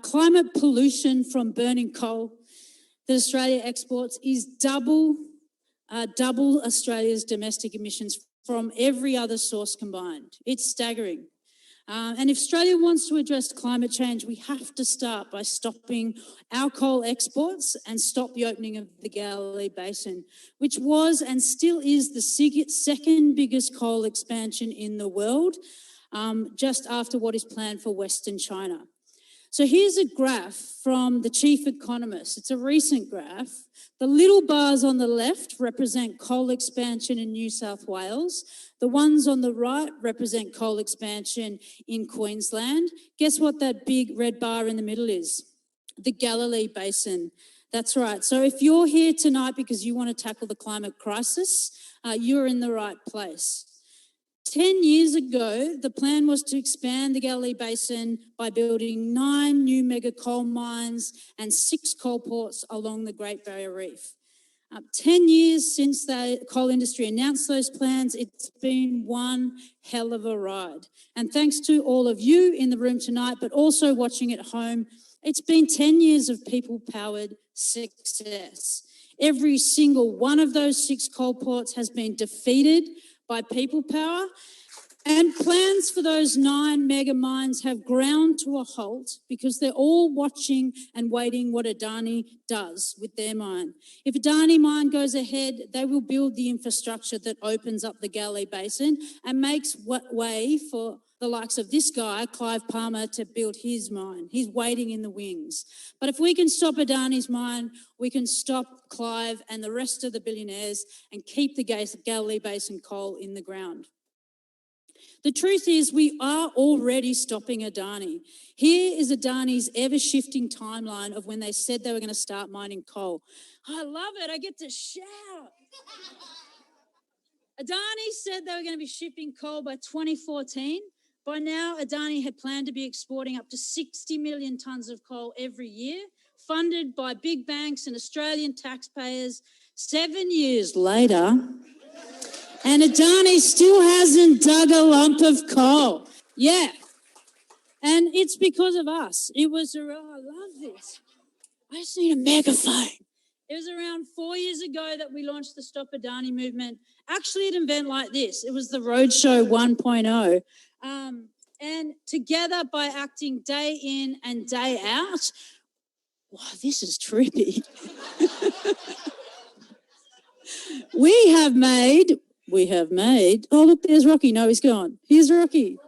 Climate pollution from burning coal that Australia exports is double Australia's domestic emissions from every other source combined. It's staggering. And if Australia wants to address climate change, we have to start by stopping our coal exports and stop the opening of the Galilee Basin, which was and still is the second biggest coal expansion in the world, just after what is planned for Western China. So here's a graph from the chief economist. It's a recent graph. The little bars on the left represent coal expansion in New South Wales. The ones on the right represent coal expansion in Queensland. Guess what that big red bar in the middle is? The Galilee Basin. That's right. So if you're here tonight because you want to tackle the climate crisis, you're in the right place. 10 years ago, the plan was to expand the Galilee Basin by building 9 new mega coal mines and 6 coal ports along the Great Barrier Reef. 10 years since the coal industry announced those plans, it's been one hell of a ride. And thanks to all of you in the room tonight, but also watching at home, it's been 10 years of people-powered success. Every single one of those 6 coal ports has been defeated by people power, and plans for those 9 mega mines have ground to a halt because they're all watching and waiting what Adani does with their mine. If Adani mine goes ahead, they will build the infrastructure that opens up the Galilee Basin and makes way for the likes of this guy, Clive Palmer, to build his mine. He's waiting in the wings. But if we can stop Adani's mine, we can stop Clive and the rest of the billionaires and keep the Galilee Basin coal in the ground. The truth is we are already stopping Adani. Here is Adani's ever-shifting timeline of when they said they were going to start mining coal. I love it. I get to shout. Adani said they were going to be shipping coal by 2014. By now, Adani had planned to be exporting up to 60 million tonnes of coal every year, funded by big banks and Australian taxpayers. 7 years later, and Adani still hasn't dug a lump of coal. Yeah. And it's because of us. It was I love this. I just need a megaphone. It was around 4 years ago that we launched the Stop Adani movement. Actually, at an event like this, it was the Roadshow 1.0. And together, by acting day in and day out, wow, this is trippy. We have made, oh, look, there's Rocky. No, he's gone. Here's Rocky.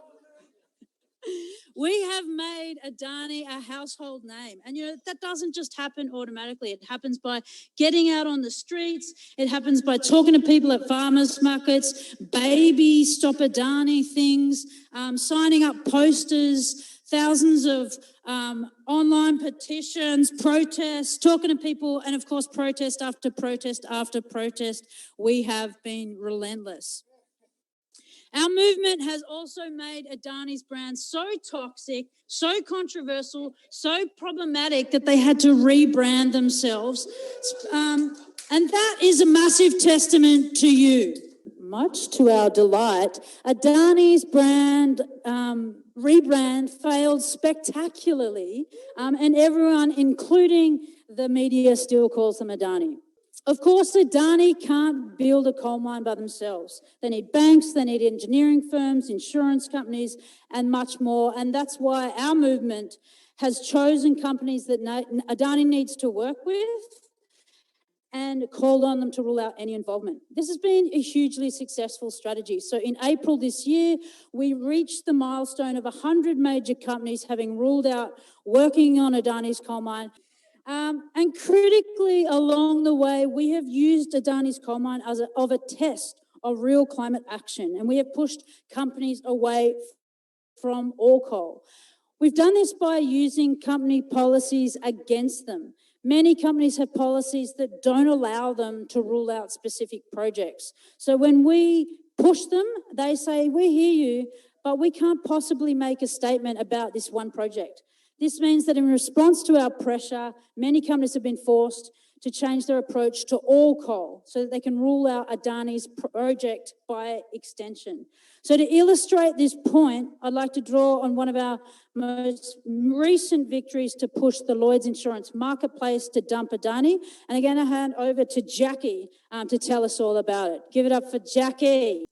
We have made Adani a household name. And, you know, that doesn't just happen automatically. It happens by getting out on the streets. It happens by talking to people at farmers markets, baby Stop Adani things, signing up posters, thousands of online petitions, protests, talking to people, and, of course, protest after protest after protest. We have been relentless. Our movement has also made Adani's brand so toxic, so controversial, so problematic that they had to rebrand themselves. And that is a massive testament to you. Much to our delight, Adani's brand rebrand failed spectacularly, and everyone, including the media, still calls them Adani. Of course, Adani can't build a coal mine by themselves. They need banks, they need engineering firms, insurance companies, and much more. And that's why our movement has chosen companies that Adani needs to work with and called on them to rule out any involvement. This has been a hugely successful strategy. So in April this year, we reached the milestone of 100 major companies having ruled out working on Adani's coal mine. And critically along the way, we have used Adani's coal mine as a test of real climate action, and we have pushed companies away from all coal. We've done this by using company policies against them. Many companies have policies that don't allow them to rule out specific projects. So when we push them, they say, we hear you, but we can't possibly make a statement about this one project. This means that in response to our pressure, many companies have been forced to change their approach to all coal so that they can rule out Adani's project by extension. So to illustrate this point, I'd like to draw on one of our most recent victories to push the Lloyd's Insurance marketplace to dump Adani. And again, I hand over to Jackie to tell us all about it. Give it up for Jackie.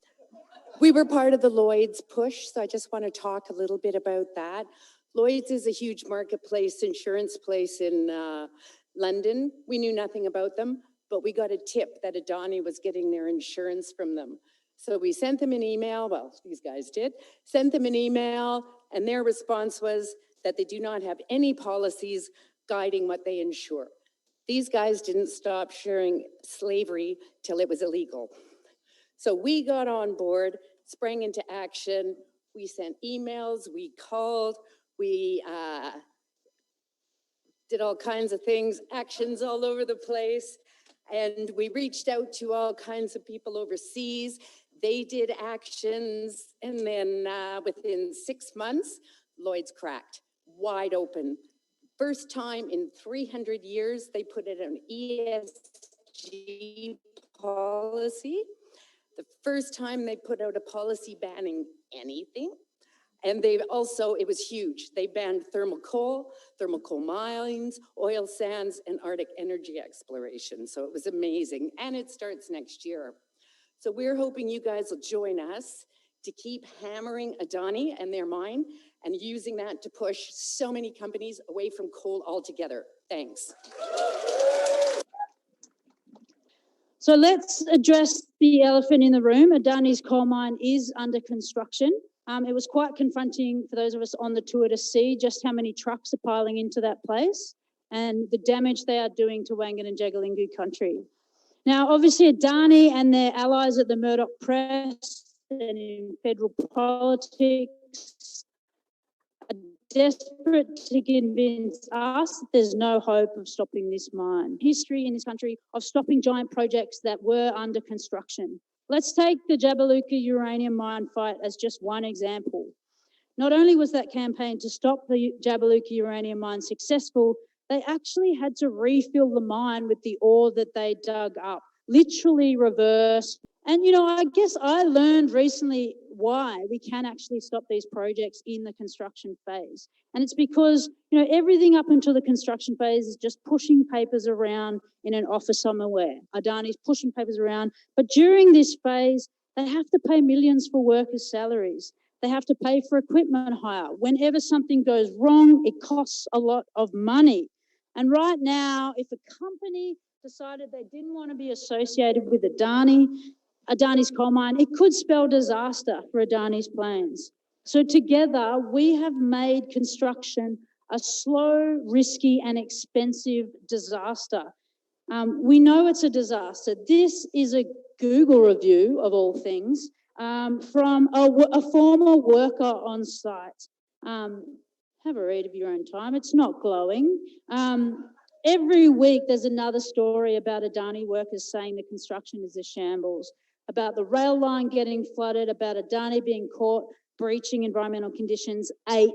We were part of the Lloyd's push, so I just want to talk a little bit about that. Lloyd's is a huge marketplace, insurance place in London. We knew nothing about them, but we got a tip that Adani was getting their insurance from them. So we sent them an email, well, these guys did, sent them an email, and their response was that they do not have any policies guiding what they insure. These guys didn't stop sharing slavery till it was illegal. So we got on board, sprang into action. We sent emails, we called, we did all kinds of things, actions all over the place. And we reached out to all kinds of people overseas. They did actions. And then within 6 months, Lloyd's cracked, wide open. First time in 300 years, they put in an ESG policy. The first time they put out a policy banning anything. And they also, it was huge. They banned thermal coal mines, oil sands, and Arctic energy exploration. So it was amazing. And it starts next year. So we're hoping you guys will join us to keep hammering Adani and their mine and using that to push so many companies away from coal altogether. Thanks. So let's address the elephant in the room. Adani's coal mine is under construction. It was quite confronting for those of us on the tour to see just how many trucks are piling into that place and the damage they are doing to Wangan and Jagalingou country. Now, obviously, Adani and their allies at the Murdoch press and in federal politics are desperate to convince us that there's no hope of stopping this mine. History in this country of stopping giant projects that were under construction. Let's take the Jabiluka uranium mine fight as just one example. Not only was that campaign to stop the Jabiluka uranium mine successful, they actually had to refill the mine with the ore that they dug up, literally reverse. And, you know, I guess I learned recently why we can actually stop these projects in the construction phase. And it's because, you know, everything up until the construction phase is just pushing papers around in an office somewhere. Adani's pushing papers around. But during this phase, they have to pay millions for workers' salaries. They have to pay for equipment hire. Whenever something goes wrong, it costs a lot of money. And right now, if a company decided they didn't want to be associated with Adani's coal mine, it could spell disaster for Adani's plans. So together, we have made construction a slow, risky, and expensive disaster. We know it's a disaster. This is a Google review, of all things, from a former worker on site. Have a read of your own time. It's not glowing. Every week, there's another story about Adani workers saying the construction is a shambles, about the rail line getting flooded, about Adani being caught breaching environmental conditions 8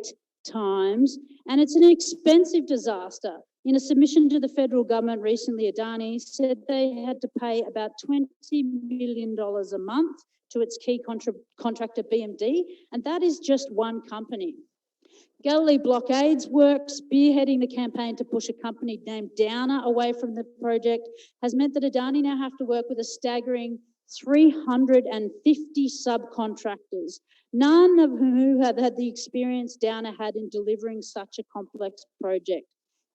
times. And it's an expensive disaster. In a submission to the federal government recently, Adani said they had to pay about $20 million a month to its key contractor BMD, and that is just one company. Galilee Blockade's work spearheading the campaign to push a company named Downer away from the project has meant that Adani now have to work with a staggering 350 subcontractors, none of whom have had the experience Downer had in delivering such a complex project.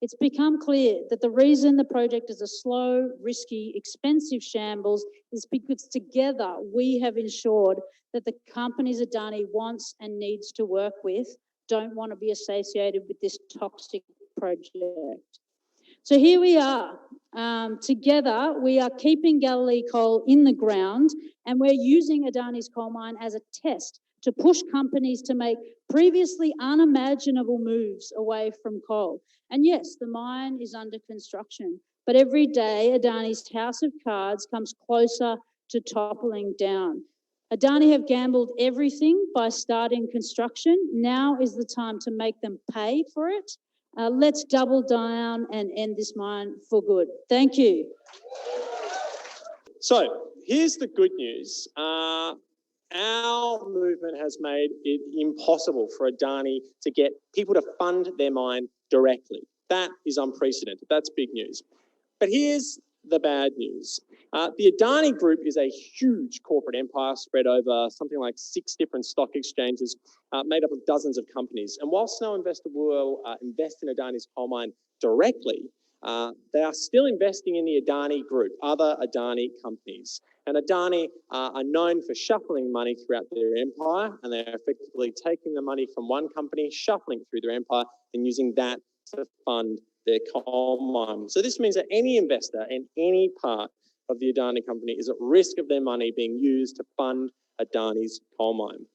It's become clear that the reason the project is a slow, risky, expensive shambles is because together we have ensured that the companies Adani wants and needs to work with don't want to be associated with this toxic project. So here we are. Together, we are keeping Galilee coal in the ground, and we're using Adani's coal mine as a test to push companies to make previously unimaginable moves away from coal. And yes, the mine is under construction, but every day Adani's house of cards comes closer to toppling down. Adani have gambled everything by starting construction. Now is the time to make them pay for it. Let's double down and end this mine for good. Thank you. So here's the good news. Our movement has made it impossible for Adani to get people to fund their mine directly. That is unprecedented. That's big news. But here's the bad news. The Adani Group is a huge corporate empire spread over something like 6 different stock exchanges, made up of dozens of companies. And whilst no investor will invest in Adani's coal mine directly, they are still investing in the Adani Group, other Adani companies. And Adani are known for shuffling money throughout their empire, and they're effectively taking the money from one company, shuffling it through their empire, and using that to fund their coal mine. So this means that any investor in any part of the Adani company is at risk of their money being used to fund Adani's coal mine.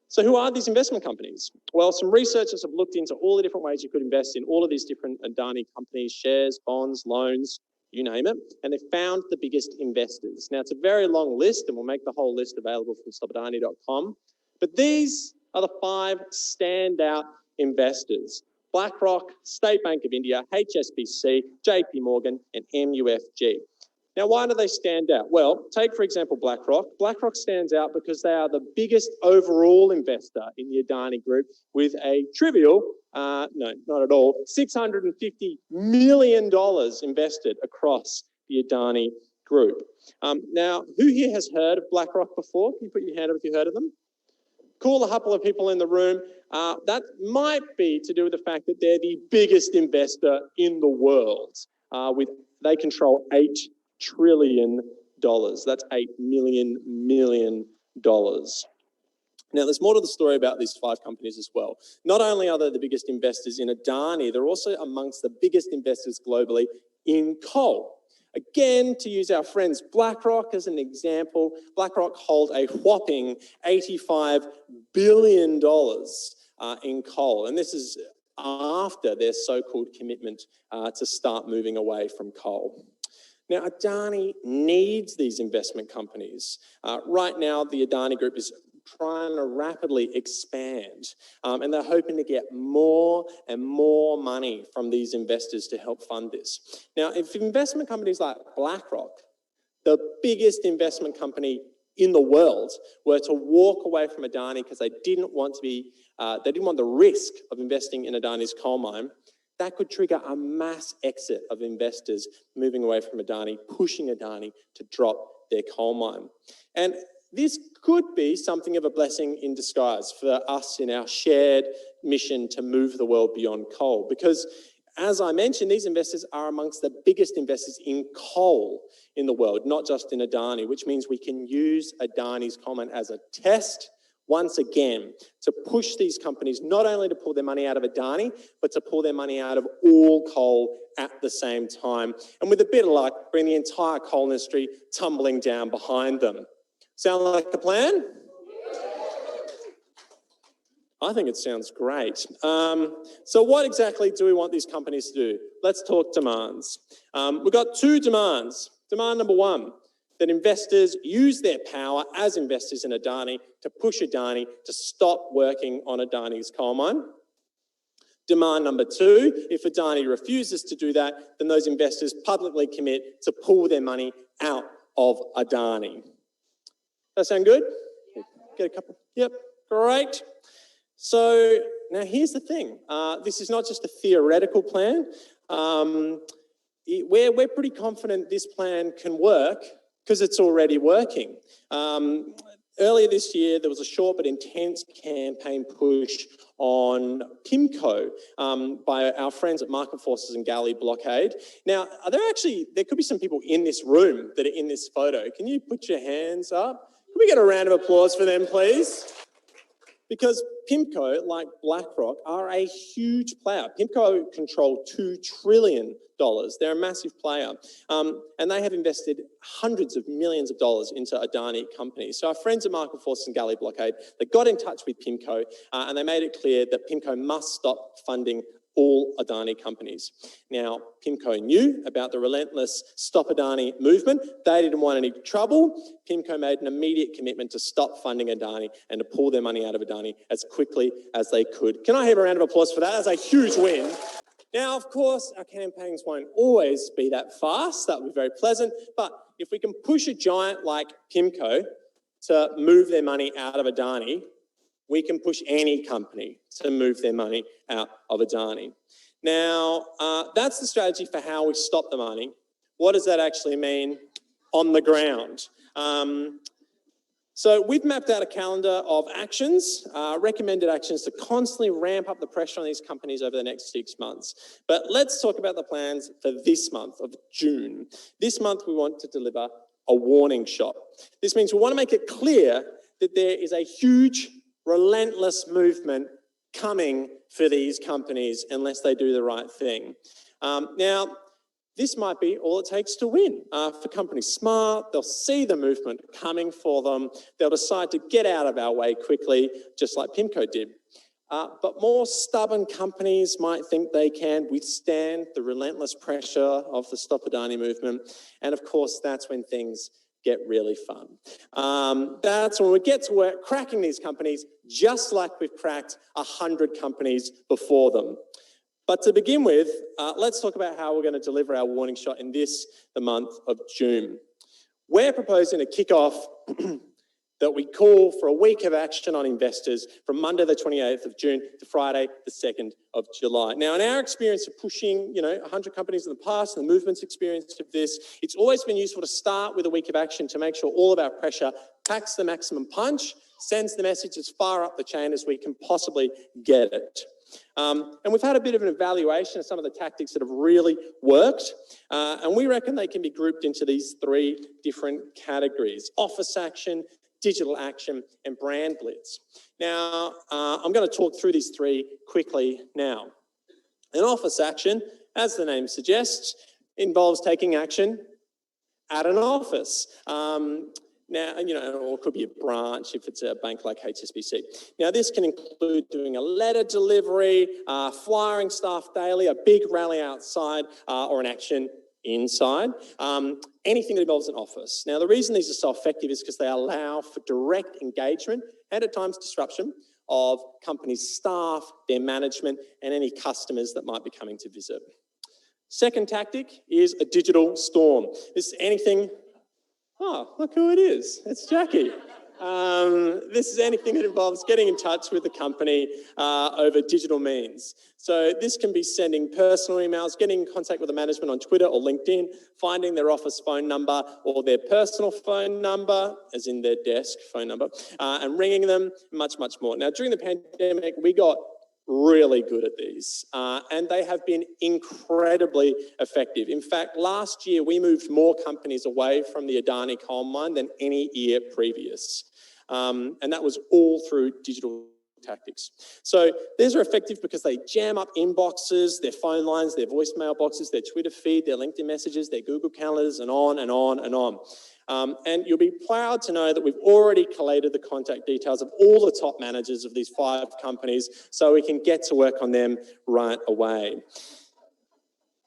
So who are these investment companies? Well, some researchers have looked into all the different ways you could invest in all of these different Adani companies, shares, bonds, loans, you name it, and they've found the biggest investors. Now, it's a very long list, and we'll make the whole list available from stopadani.com, but these are the 5 standout investors: BlackRock, State Bank of India, HSBC, JP Morgan, and MUFG. Now, why do they stand out? Well, take, for example, BlackRock. BlackRock stands out because they are the biggest overall investor in the Adani Group with a trivial, no, not at all, $650 million invested across the Adani Group. Now, who here has heard of BlackRock before? Can you put your hand up if you've heard of them? Cool, a couple of people in the room. That might be to do with the fact that they're the biggest investor in the world. They control $8 trillion. That's $8 million. Now, there's more to the story about these 5 companies as well. Not only are they the biggest investors in Adani, they're also amongst the biggest investors globally in coal. Again, to use our friends BlackRock as an example, BlackRock hold a whopping $85 billion in coal. And this is after their so-called commitment to start moving away from coal. Now, Adani needs these investment companies. Right now, the Adani Group is trying to rapidly expand, and they're hoping to get more and more money from these investors to help fund this. Now, if investment companies like BlackRock, the biggest investment company in the world, were to walk away from Adani because they didn't want the risk of investing in Adani's coal mine, that could trigger a mass exit of investors moving away from Adani, pushing Adani to drop their coal mine. And this could be something of a blessing in disguise for us in our shared mission to move the world beyond coal. Because, as I mentioned, these investors are amongst the biggest investors in coal in the world, not just in Adani, which means we can use Adani's coal mine as a test once again to push these companies not only to pull their money out of Adani, but to pull their money out of all coal at the same time. And with a bit of luck, bring the entire coal industry tumbling down behind them. Sound like a plan? I think it sounds great. So what exactly do we want these companies to do? Let's talk demands. We've got 2 demands. Demand number 1, that investors use their power as investors in Adani to push Adani to stop working on Adani's coal mine. Demand number 2, if Adani refuses to do that, then those investors publicly commit to pull their money out of Adani. That sound good? Get a couple? Yep, great. So now here's the thing. This is not just a theoretical plan. We're pretty confident this plan can work because it's already working. Earlier this year, there was a short but intense campaign push on PIMCO by our friends at Market Forces and Galilee Blockade. Now, there could be some people in this room that are in this photo. Can you put your hands up? Can we get a round of applause for them, please? Because PIMCO, like BlackRock, are a huge player. PIMCO control $2 trillion. They're a massive player. And they have invested hundreds of millions of dollars into Adani companies. So our friends at Market Forces and Galilee Blockade, they got in touch with PIMCO and they made it clear that PIMCO must stop funding all Adani companies. Now, PIMCO knew about the relentless Stop Adani movement. They didn't want any trouble. PIMCO made an immediate commitment to stop funding Adani and to pull their money out of Adani as quickly as they could. Can I have a round of applause for that? That's a huge win. Now, of course, our campaigns won't always be that fast. That would be very pleasant. But if we can push a giant like PIMCO to move their money out of Adani, we can push any company to move their money out of Adani. Now, that's the strategy for how we stop the money. What does that actually mean on the ground? So we've mapped out a calendar of actions, recommended actions to constantly ramp up the pressure on these companies over the next 6 months. But let's talk about the plans for this month of June. This month we want to deliver a warning shot. This means we want to make it clear that there is a huge, relentless movement coming for these companies unless they do the right thing. Now, this might be all it takes to win. For companies smart, they'll see the movement coming for them. They'll decide to get out of our way quickly, just like PIMCO did. But more stubborn companies might think they can withstand the relentless pressure of the Stop Adani movement. And of course, that's when things get really fun. That's when we get to work cracking these companies, just like we've cracked 100 companies before them. But to begin with, let's talk about how we're going to deliver our warning shot in the month of June. We're proposing a kick-off that we call for a week of action on investors from Monday the 28th of June to Friday the 2nd of July. Now, in our experience of pushing, 100 companies in the past and the movement's experience of this, it's always been useful to start with a week of action to make sure all of our pressure packs the maximum punch, sends the message as far up the chain as we can possibly get it. And we've had a bit of an evaluation of some of the tactics that have really worked, and we reckon they can be grouped into these 3 different categories: office action, digital action, and brand blitz. Now, I'm going to talk through these 3 quickly now. An office action, as the name suggests, involves taking action at an office. Now, or it could be a branch if it's a bank like HSBC. Now, this can include doing a letter delivery, flyering staff daily, a big rally outside, or an action inside. Anything that involves an office. Now, the reason these are so effective is because they allow for direct engagement and at times disruption of companies' staff, their management, and any customers that might be coming to visit. Second tactic is a digital storm. This is anything... Oh, look who it is. It's Jackie. This is anything that involves getting in touch with the company over digital means. So this can be sending personal emails, getting in contact with the management on Twitter or LinkedIn, finding their office phone number or their personal phone number, as in their desk phone number, and ringing them, much, much more. Now, during the pandemic, we got really good at these, and they have been incredibly effective. In fact, last year we moved more companies away from the Adani coal mine than any year previous, and that was all through digital tactics. So these are effective because they jam up inboxes, their phone lines, their voicemail boxes, their Twitter feed, their LinkedIn messages, their Google calendars, and on and on and on. And you'll be proud to know that we've already collated the contact details of all the top managers of these 5 companies so we can get to work on them right away.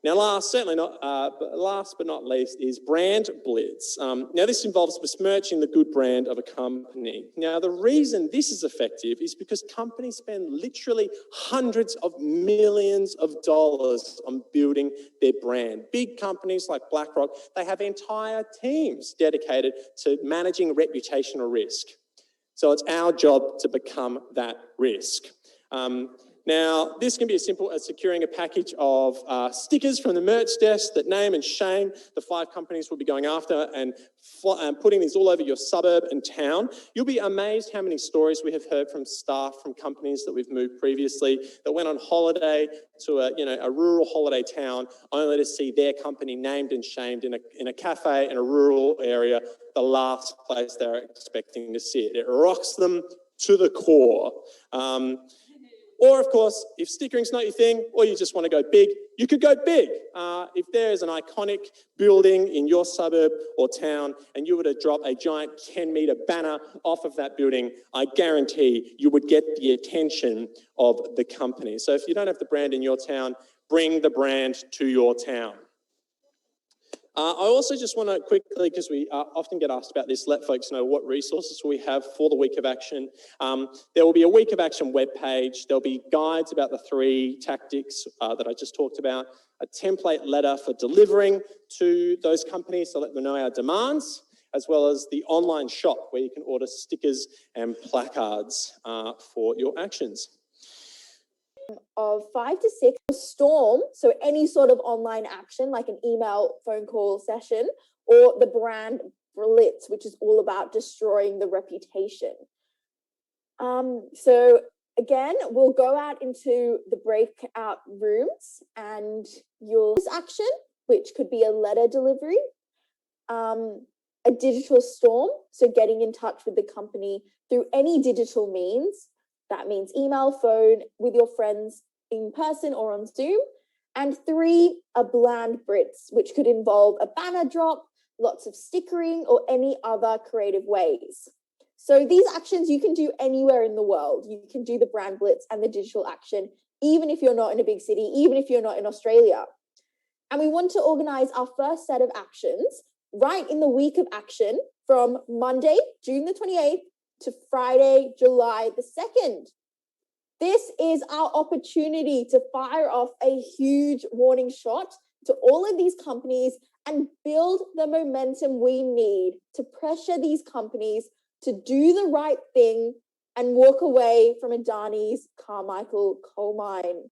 Now, last but not least is brand blitz. Now, this involves besmirching the good brand of a company. Now, the reason this is effective is because companies spend literally hundreds of millions of dollars on building their brand. Big companies like BlackRock, they have entire teams dedicated to managing reputational risk. So it's our job to become that risk. Now, this can be as simple as securing a package of stickers from the merch desk that name and shame the 5 companies we'll be going after and putting these all over your suburb and town. You'll be amazed how many stories we have heard from staff from companies that we've moved previously that went on holiday to a rural holiday town only to see their company named and shamed in a cafe in a rural area, the last place they're expecting to see it. It rocks them to the core. Or, of course, if stickering's not your thing, or you just want to go big, you could go big. If there is an iconic building in your suburb or town and you were to drop a giant 10-metre banner off of that building, I guarantee you would get the attention of the company. So if you don't have the brand in your town, bring the brand to your town. I also just want to quickly, because we often get asked about this, let folks know what resources we have for the Week of Action. There will be a Week of Action webpage. There'll be guides about the 3 tactics that I just talked about, a template letter for delivering to those companies to let them know our demands, as well as the online shop where you can order stickers and placards for your actions. Of 5 to 6 storm, so any sort of online action like an email, phone call session, or the brand Blitz, which is all about destroying the reputation. So again, we'll go out into the breakout rooms and you'll this action, which could be a letter delivery, a digital storm, so getting in touch with the company through any digital means. That means email, phone, with your friends in person or on Zoom. And 3, a bland Brits, which could involve a banner drop, lots of stickering, or any other creative ways. So these actions you can do anywhere in the world. You can do the brand Blitz and the digital action, even if you're not in a big city, even if you're not in Australia. And we want to organize our first set of actions right in the Week of Action from Monday, June the 28th, to Friday, July the 2nd. This is our opportunity to fire off a huge warning shot to all of these companies and build the momentum we need to pressure these companies to do the right thing and walk away from Adani's Carmichael coal mine.